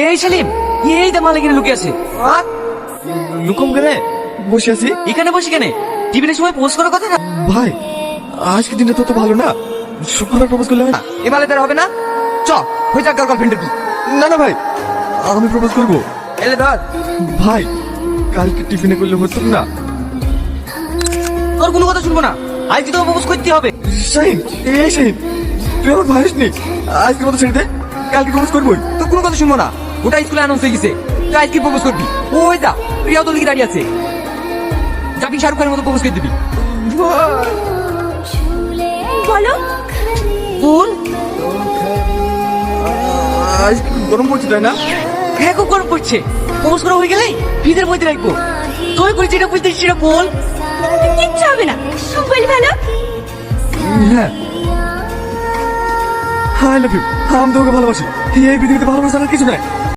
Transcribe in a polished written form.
এই সেলিম, এই দা মালিকের লুকে আছে। লুকম করে বসে আছি। এখানে বসে কেন? টিভির সময় পোস্ট করার কথা না। ভাই আজকে দিনটা তো ভালো না, শুক্রবার প্রপোজ করলে হয় না? এ মালে তার হবে না। চ হয়ে যাক গার্লফ্রেন্ডের কি। না না ভাই, আমি প্রপোজ করবো। এলে ধর, ভাই কালকে টিফিনে করলে হতো না? তোর কোনো কথা শুনবো না, আজকে তো প্রপোজ করতে হবে। শাহিন, এই শাহিন, তুই আমার ভাইস নি, আজকের মতো ছেড়ে দে, কালকে প্রপোজ করবোই। তোর কোনো কথা শুনবো না, ওটা স্কুলে অ্যানাউন্স হয়ে গেছে। তুই আজকে প্রপোজ করবি। ওই দা প্রিয়াও তো লিখে দাঁড়িয়ে আছে, যাবি শাহরুখ খানের মতো প্রপোজ করে দিবি। বলো বল। আজকে খুব গরম পড়ছে তাই না? হ্যাঁ খুব গরম পড়ছে। প্রপোজ করা হয়ে গেলে ফ্রিজের মধ্যে রাখবো। তুই করে যেটা বলতে সেটা বল। কিচ্ছু হবে না, বলি ভালো। হ্যাঁ, আই লাভ ইউ, আমি তোমাকে ভালোবাসি। এই পৃথিবীতে ভালোবাসা আর কিছু নাই।